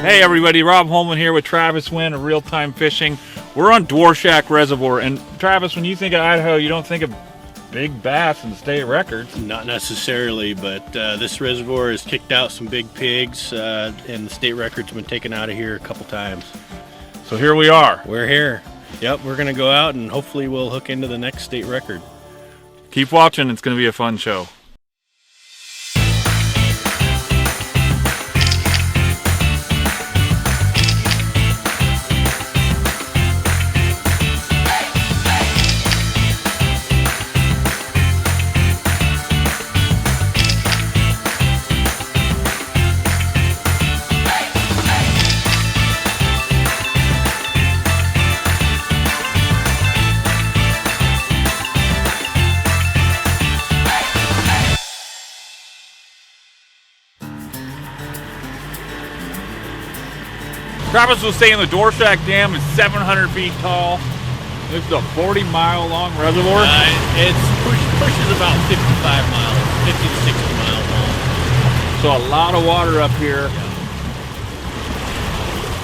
Hey everybody, Rob Holman here with Travis Wendt of Real Time Fishing. We're on Dworshak Reservoir, and Travis, when you think of Idaho, you don't think of big bass and state records. Not necessarily, but this reservoir has kicked out some big pigs, and the state record's been taken out of here a couple times. So here we are. We're here. Yep, we're gonna go out and hopefully we'll hook into the next state record. Keep watching, it's going to be a fun show. Travis was saying the Dworshak Dam is 700 feet tall. This is a 40-mile long reservoir. It pushes about 55 miles, 50 to 60 miles long. So a lot of water up here.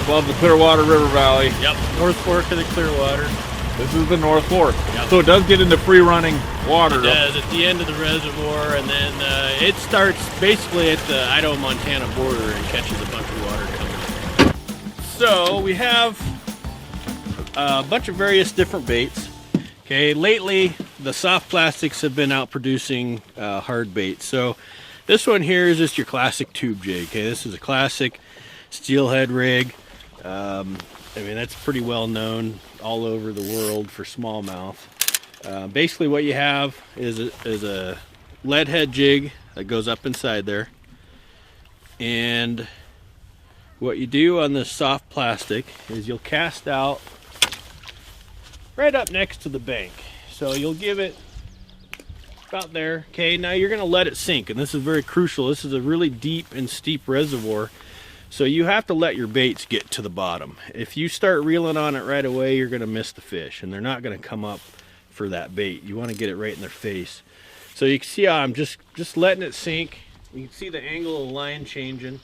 Above the Clearwater River Valley. Yep, North Fork of the Clearwater. This is the North Fork. Yep. So it does get into free-running water. It does, at the end of the reservoir, and then it starts basically at the Idaho-Montana border and catches a bunch of water coming. So we have a bunch of various different baits. Okay, lately the soft plastics have been out producing hard baits. So this one here is just your classic tube jig. Okay, this is a classic steelhead rig. I mean, that's pretty well known all over the world for smallmouth. Basically what you have is a lead head jig that goes up inside there, and what you do on this soft plastic is you'll cast out right up next to the bank. So you'll give it about there. Okay, now you're gonna let it sink, and this is very crucial. This is a really deep and steep reservoir, so you have to let your baits get to the bottom. If you start reeling on it right away, you're gonna miss the fish, and they're not gonna come up for that bait. You wanna get it right in their face. So you can see how I'm just letting it sink. You can see the angle of the line changing.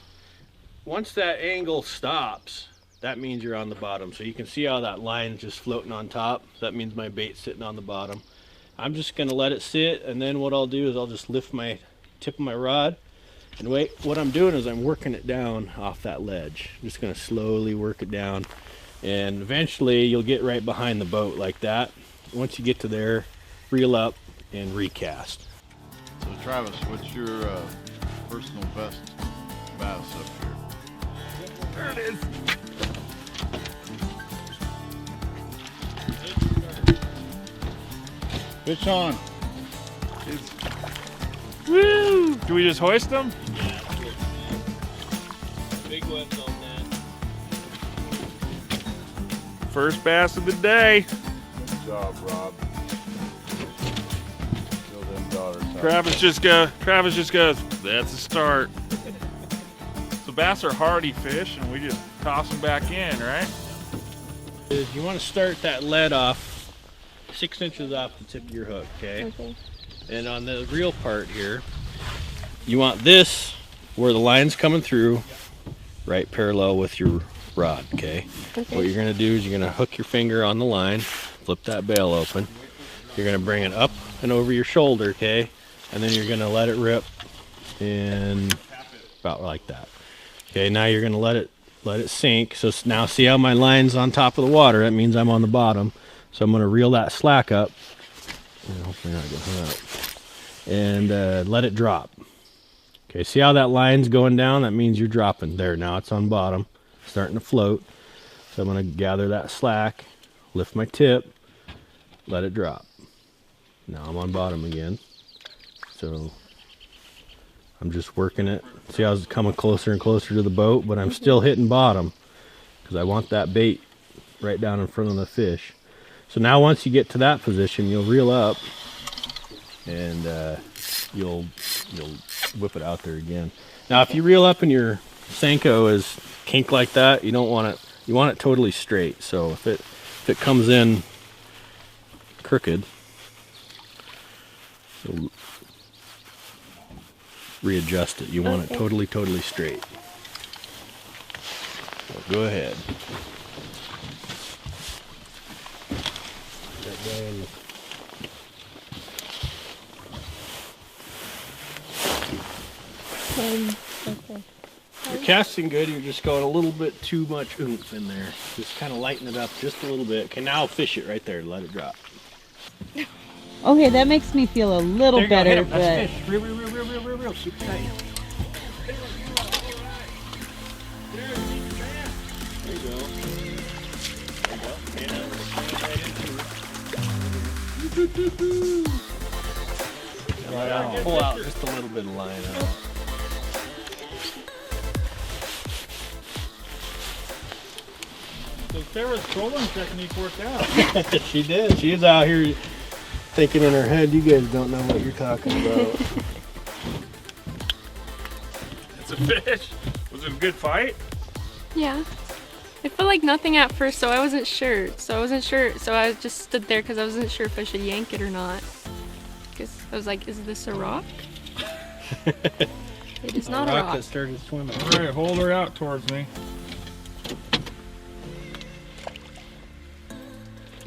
Once that angle stops, that means you're on the bottom. So you can see how that line's just floating on top. That means my bait's sitting on the bottom. I'm just gonna let it sit, and then what I'll do is I'll just lift my tip of my rod, and wait, what I'm doing is I'm working it down off that ledge. I'm just gonna slowly work it down, and eventually you'll get right behind the boat like that. Once you get to there, reel up and recast. So Travis, what's your personal best bass up here? There it is. Fish on. Woo! Do we just hoist them? Yeah, big ones on that. First bass of the day. Good job, Rob. Show them daughters how. Travis just goes, that's a start. So bass are hardy fish, and we just toss them back in, right? You want to start that lead off 6 inches off the tip of your hook, okay? And on the reel part here, you want this where the line's coming through, right parallel with your rod, okay? What you're gonna do is you're gonna hook your finger on the line, flip that bail open. You're gonna bring it up and over your shoulder, okay? And then you're gonna let it rip in about like that. Okay, now you're gonna let it sink. So now see how my line's on top of the water? That means I'm on the bottom. So I'm gonna reel that slack up, and hopefully not get hung up, and let it drop. Okay, see how that line's going down? That means you're dropping. There, now it's on bottom, starting to float. So I'm gonna gather that slack, lift my tip, let it drop. Now I'm on bottom again. So I'm just working it. See how it's coming closer and closer to the boat, but I'm still hitting bottom because I want that bait right down in front of the fish. So now once you get to that position, you'll reel up, and you'll whip it out there again. Now if you reel up and your Senko is kink like that, you don't want it. You want it totally straight. So if it comes in crooked, you'll readjust it. You want it totally straight. Go ahead. Okay. You're casting good, you're just going a little bit too much oomph in there. Just kind of lighten it up just a little bit. Okay, now fish it right there. Let it drop. Okay, that makes me feel a little There you go, hit better, him. but That's fish. Real. Super tight. There you go. Pull out just a little bit of line out. So Sarah's trolling technique worked out. She did. She's out here thinking in her head, you guys don't know what you're talking about. It's a fish. Was it a good fight? Yeah. I felt like nothing at first, so I wasn't sure. So I just stood there because I wasn't sure if I should yank it or not. Because I was like, is this a rock? It is not a rock. That started swimming. All right, hold her out towards me.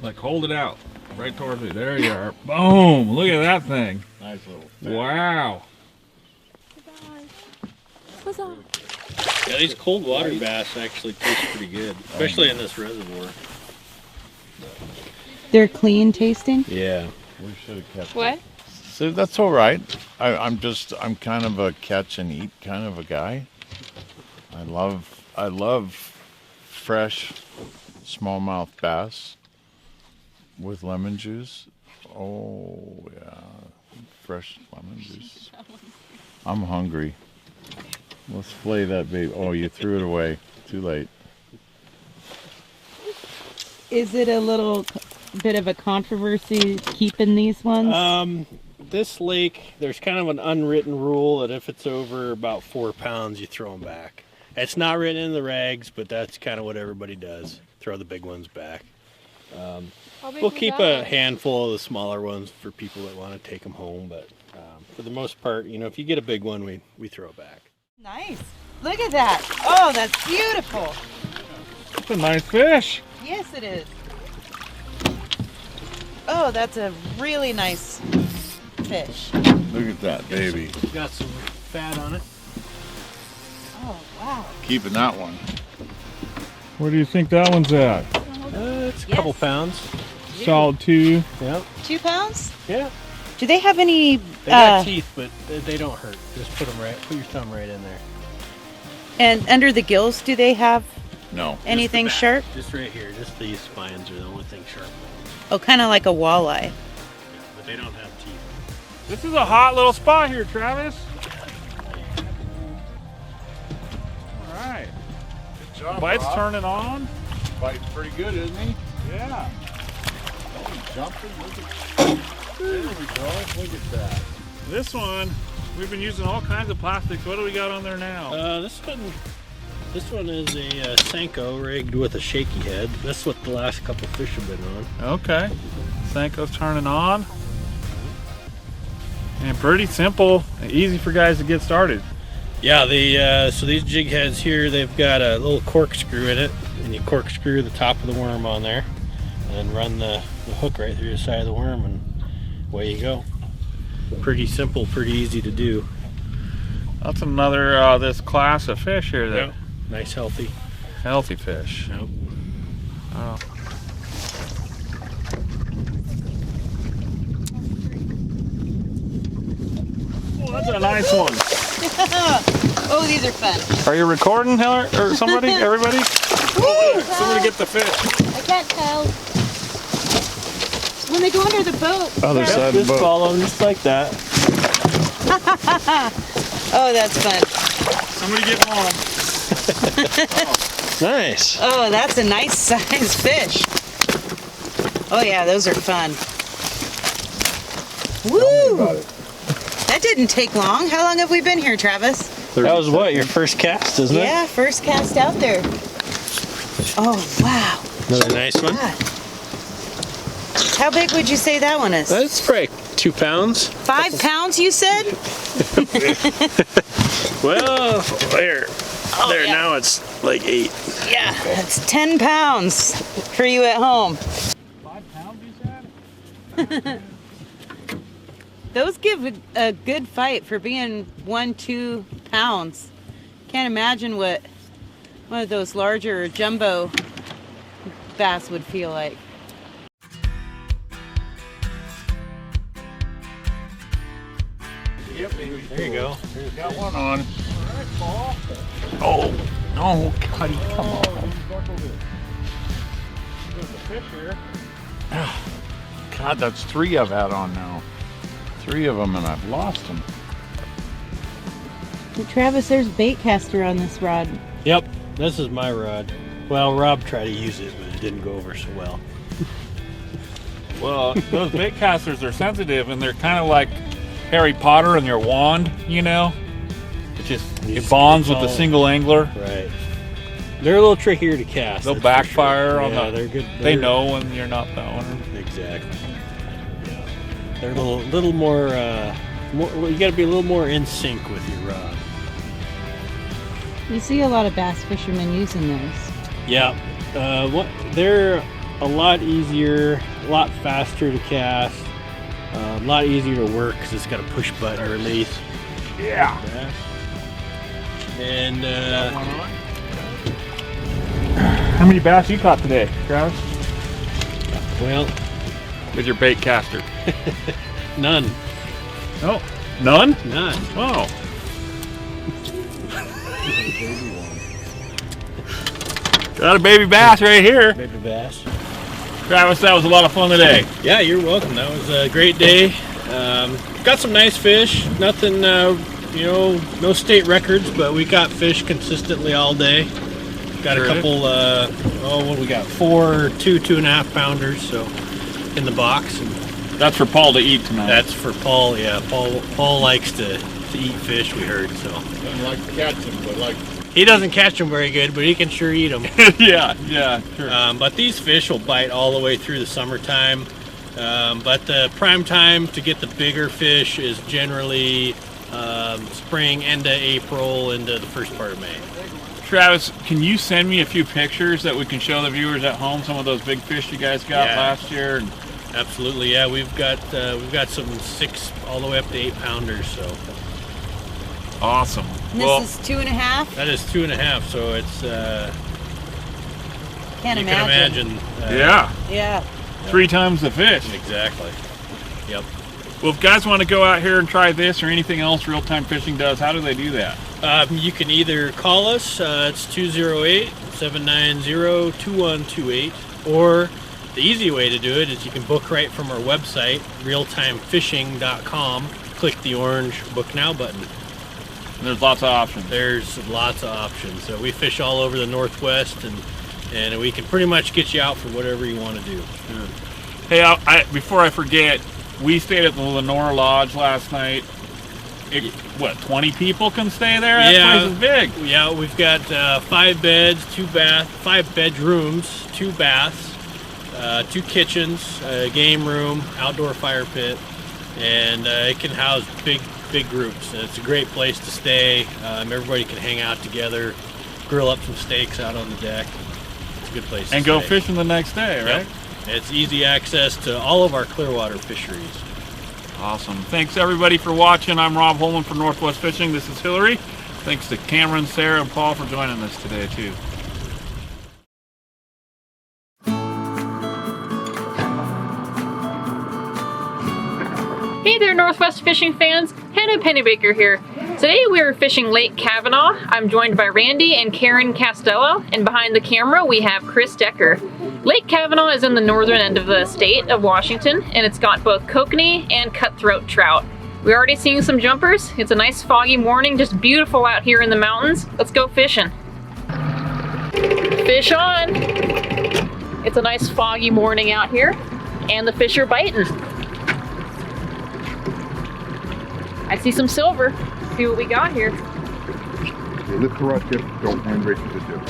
Like, hold it out. Right towards me. There you are. Boom! Look at that thing. Nice little. Wow. What's up? Yeah, these cold water bass actually taste pretty good, especially in this reservoir. they're clean tasting. Yeah. We should have kept What? it. So that's all right. I'm kind of a catch and eat kind of a guy. I love fresh smallmouth bass with lemon juice. Oh yeah, fresh lemon juice. I'm hungry. Let's flay that baby. Oh, you threw it away. Too late. Is it a little bit of a controversy keeping these ones? This lake, there's kind of an unwritten rule that if it's over about 4 pounds, you throw them back. It's not written in the regs, but that's kind of what everybody does. Throw the big ones back. We'll keep a handful of the smaller ones for people that want to take them home, but for the most part, you know, if you get a big one, we throw it back. Nice. Look at that. Oh, that's beautiful. That's a nice fish. Yes, it is. Oh, that's a really nice fish. Look at that baby. Got some fat on it. Oh, wow. Keeping that one. Where do you think that one's at? It's a couple pounds. Solid 2. Yep. 2 pounds? Yeah. Do they have any? They got teeth, but they don't hurt. Just put your thumb right in there. And under the gills, do they have No. anything Just the sharp? back. Just right here. Just these spines are the only thing sharp. Oh, kind of like a walleye. Yeah, but they don't have teeth. This is a hot little spot here, Travis. All right. Good job, Bite's Rob. turning on. Biting pretty good, isn't he? Yeah. Oh, he's jumping. Look at. There we go. Look at that. This one, we've been using all kinds of plastics. What do we got on there now? This one is a Senko rigged with a shaky head. That's what the last couple fish have been on. Okay. Senko's turning on. And pretty simple, easy for guys to get started. Yeah, so these jig heads here, they've got a little corkscrew in it, and you corkscrew the top of the worm on there, and then run the hook right through the side of the worm, and away you go. Pretty simple, pretty easy to do. That's another this class of fish here. That Nice, healthy. healthy fish. Yep. Oh. Oh, that's a nice one. Oh, these are fun. Are you recording, Heller, or somebody? Everybody? Somebody get the fish. I can't tell. When they go under the boat. Other side of the Just boat. follow them just like that. Oh, that's fun. Somebody get home. Nice. Oh, that's a nice size fish. Oh yeah, those are fun. Woo! That didn't take long. How long have we been here, Travis? That was what, your first cast, isn't it? Yeah, first cast out there. Oh, wow. Another nice one. God. How big would you say that one is? That's probably 2 pounds. 5 pounds, you said? Well, there. Oh, there, yeah. now it's like 8. Yeah, that's 10 pounds for you at home. 5 pounds, you said? Those give a good fight for being 1-2 pounds. Can't imagine what one of those larger jumbo bass would feel like. Yep, baby. There you go. Got one on. Oh, no, Cuddy, come on. There's a fish here. God, that's 3 I've had on now. 3 of them, and I've lost them. Hey, Travis, there's bait caster on this rod. Yep, this is my rod. Well, Rob tried to use it, but it didn't go over so well. Well, those bait casters are sensitive, and they're kind of like Harry Potter and their wand, you know? It bonds with the single angler. Right. They're a little trickier to cast. They'll that's backfire for sure. on Yeah, the. they're good. They know when you're not throwing them. Exactly. Yeah. They're a little more, you gotta be a little more in sync with your rod. You see a lot of bass fishermen using those. Yeah. They're a lot easier, a lot faster to cast, a lot easier to work because it's got a push button release. Yeah. And How many bass you caught today, Travis? well, With your bait caster? none. Oh, none? None. Oh. Got a baby bass right here. Baby bass. Travis, that was a lot of fun today. Yeah, you're welcome. That was a great day. Got some nice fish. Nothing, no state records, but we got fish consistently all day. Got a Terrific. couple, what do we got? 4 2.5 pounders, so in the box. And That's for Paul to eat tonight. that's for Paul. Yeah, Paul likes to eat fish. We heard so. Doesn't like to catch them, but like. He doesn't catch them very good, but he can sure eat them. yeah, sure. But these fish will bite all the way through the summertime. But the prime time to get the bigger fish is generally spring, end of April, into the first part of May. Travis, can you send me a few pictures that we can show the viewers at home? Some of those big fish you guys got Yeah. last year. And Absolutely, yeah. We've got some 6 all the way up to 8 pounders. So awesome. And Well, this is 2.5. that is 2.5. So it's Can't you imagine. can imagine. yeah, Yeah. 3 times the fish. Exactly. Yep. Well, if guys want to go out here and try this or anything else Real Time Fishing does, how do they do that? You can either call us, it's 208-790-2128, or the easy way to do it is you can book right from our website, realtimefishing.com. Click the orange Book Now button. And there's lots of options. There's lots of options. So we fish all over the Northwest, and we can pretty much get you out for whatever you want to do. Hey, before I forget, we stayed at the Lenore Lodge last night. 20 people can stay there? That Yeah. place is big. Yeah, we've got 5 beds, 5 bedrooms, 2 baths, 2 kitchens, a game room, outdoor fire pit, and it can house big groups. And it's a great place to stay. Everybody can hang out together, grill up some steaks out on the deck. It's a good place And to go stay. fishing the next day, right? Yep. It's easy access to all of our Clearwater fisheries. Awesome. Thanks everybody for watching. I'm Rob Holman for Northwest Fishing. This is Hillary. Thanks to Cameron, Sarah, and Paul for joining us today too. Hey there, Northwest Fishing fans. Hannah Pennybaker here. Today we are fishing Lake Cavanaugh. I'm joined by Randy and Karen Castello, and behind the camera we have Chris Decker. Lake Cavanaugh is in the northern end of the state of Washington, and it's got both kokanee and cutthroat trout. We're already seeing some jumpers. It's a nice foggy morning, just beautiful out here in the mountains. Let's go fishing. Fish on! It's a nice foggy morning out here, and the fish are biting. I see some silver. See what we got here. Okay, lift the rod tip, don't hand rake to the tip.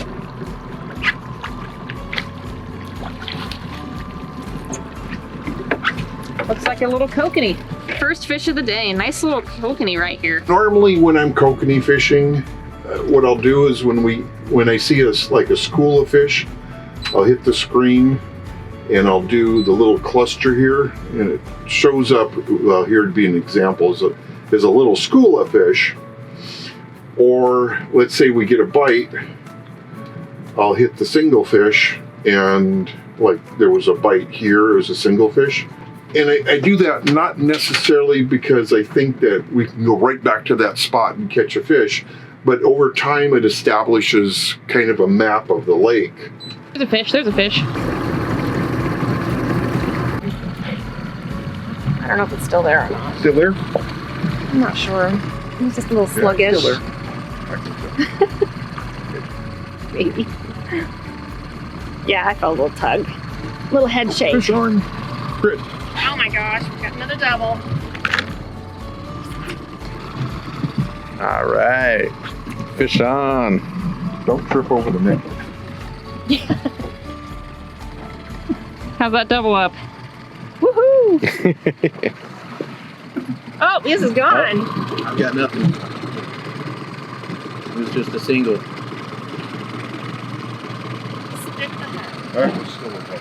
Looks like a little kokanee. First fish of the day. Nice little kokanee right here. Normally when I'm kokanee fishing, what I'll do is when I see like a school of fish, I'll hit the screen and I'll do the little cluster here, and it shows up. Well, here would be an example: is a little school of fish. Or let's say we get a bite, I'll hit the single fish, and like there was a bite here, it was a single fish. And I do that not necessarily because I think that we can go right back to that spot and catch a fish, but over time it establishes kind of a map of the lake. There's a fish, there's a fish. I don't know if it's still there or not. Still there? I'm not sure. It's just a little sluggish. Yeah, still there. Maybe. Yeah, I felt a little tug. Little head shake. Fish on. Grit. Oh my gosh, we got another double. All right. Fish on. Don't trip over the net. How's that double up? Woohoo! Oh, this is gone. I've got nothing. It was just a single. All right, still okay.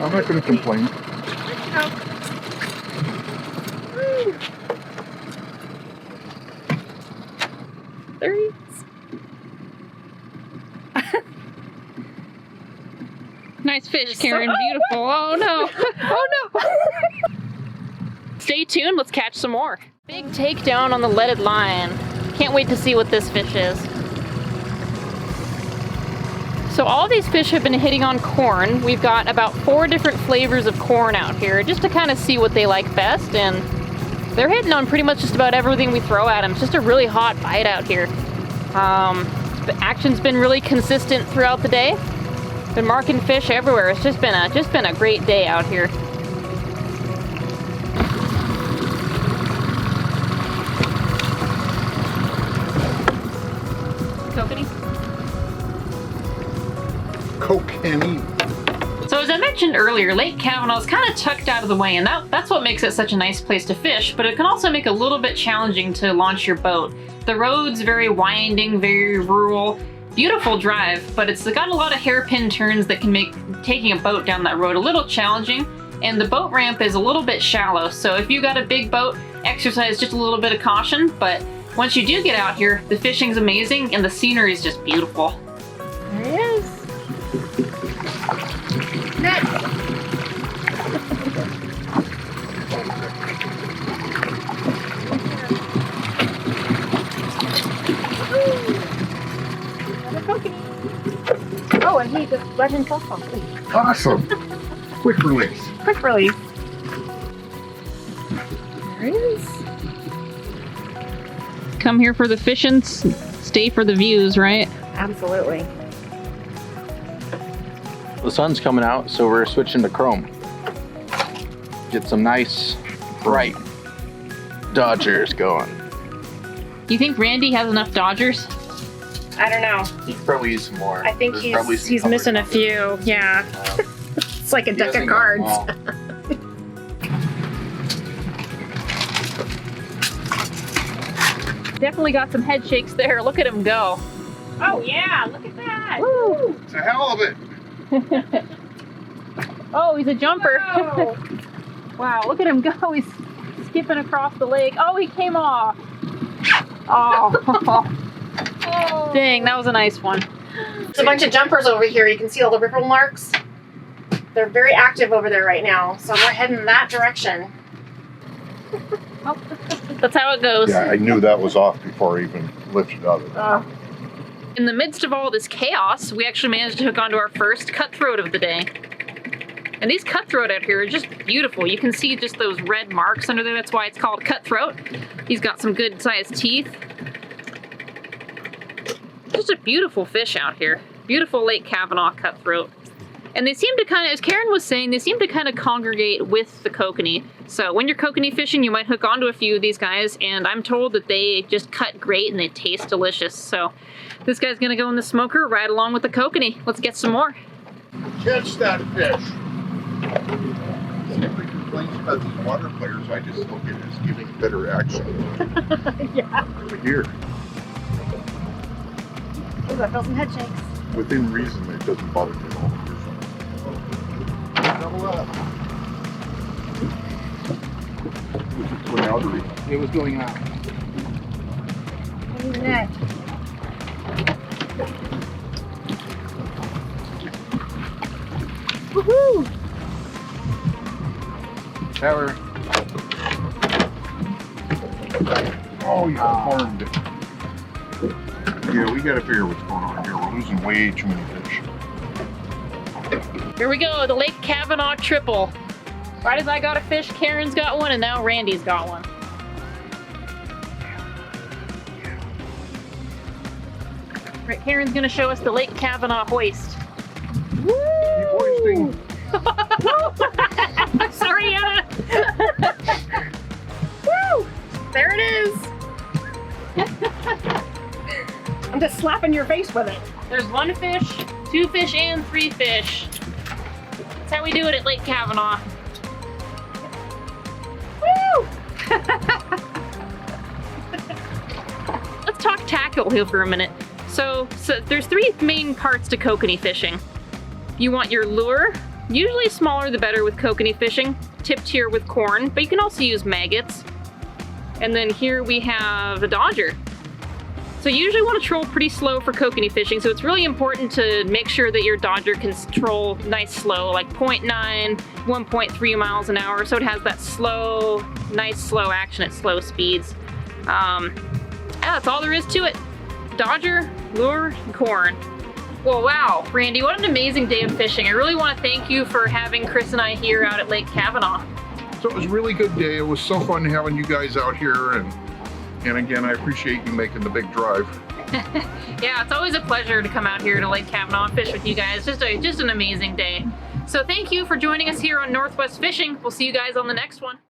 I'm not going to complain. There he is. Nice fish, Karen. Beautiful. Oh no. Oh no. Stay tuned. Let's catch some more. Big takedown on the leaded line. Can't wait to see what this fish is. So all these fish have been hitting on corn. We've got about 4 different flavors of corn out here just to kind of see what they like best, and they're hitting on pretty much just about everything we throw at them. It's just a really hot bite out here. The action's been really consistent throughout the day. Been marking fish everywhere. It's just been a great day out here. Kokanee. Kokanee. So as I mentioned earlier, Lake Cavanaugh is kind of tucked out of the way, and that's what makes it such a nice place to fish, but it can also make it a little bit challenging to launch your boat. The road's very winding, very rural, beautiful drive, but it's got a lot of hairpin turns that can make taking a boat down that road a little challenging, and the boat ramp is a little bit shallow, so if you got a big boat, exercise just a little bit of caution, but once you do get out here, the fishing's amazing and the scenery is just beautiful. There he is. Net. Oh, and he just let himself off. Awesome. Quick release. Quick release. There he is. Come here for the fishing, stay for the views, right? Absolutely. The sun's coming out, so we're switching to chrome. Get some nice, bright Dodgers going. Do you think Randy has enough Dodgers? I don't know. You could probably use some more. I think There's probably he's some missing a covered. few. Yeah. It's like a He deck of hasn't got cards. them all. Definitely got some head shakes there. Look at him go. Oh yeah, look at that. Woo! It's a hell of it. Oh, he's a jumper. Whoa. Wow, look at him go. He's skipping across the lake. Oh, he came off. Oh. Oh. Dang, that was a nice one. There's a bunch of jumpers over here. You can see all the ripple marks. They're very active over there right now, so we're heading that direction. That's how it goes. Yeah, I knew that was off before I even lifted out of it. In the midst of all this chaos, we actually managed to hook onto our first cutthroat of the day. And these cutthroat out here are just beautiful. You can see just those red marks under there. That's why it's called cutthroat. He's got some good sized teeth. Just a beautiful fish out here. Beautiful Lake Cavanaugh cutthroat. And they seem to kind of, as Karen was saying, they seem to kind of congregate with the kokanee. So when you're kokanee fishing, you might hook onto a few of these guys, and I'm told that they just cut great and they taste delicious. So this guy's gonna go in the smoker right along with the kokanee. Let's get some more. Catch that fish. complaints about these water players. I just look at it as giving better action. Yeah. Here, Ooh, I feel some head shakes. within reason, it doesn't bother me at all. Double up. Which is going out already. It was going out. What do you think? Woohoo! Power. Oh, you harmed it. Yeah, we gotta figure what's going on here. We're losing way too many fish. Here we go, the Lake Cavanaugh triple. Right as I got a fish, Karen's got one, and now Randy's got one. Right, Karen's gonna show us the Lake Cavanaugh hoist. Keep hoisting. Sorry, Anna. Woo! There it is. I'm just slapping your face with it. There's 1 fish, 2 fish, and 3 fish. That's how we do it at Lake Cavanaugh. Woo! Let's talk tackle here for a minute. So there's 3 main parts to kokanee fishing. You want your lure, usually smaller the better with kokanee fishing, tipped here with corn, but you can also use maggots. And then here we have the dodger. So you usually want to troll pretty slow for kokanee fishing, so it's really important to make sure that your dodger can troll nice slow, like 0.9, 1.3 miles an hour, so it has that slow, nice slow action at slow speeds. Yeah, that's all there is to it. Dodger, lure, and corn. Well, wow, Randy, what an amazing day of fishing. I really want to thank you for having Chris and I here out at Lake Cavanaugh. So it was a really good day. It was so fun having you guys out here, and again, I appreciate you making the big drive. Yeah, it's always a pleasure to come out here to Lake Cavanaugh and fish with you guys. Just an amazing day. So thank you for joining us here on Northwest Fishing. We'll see you guys on the next one.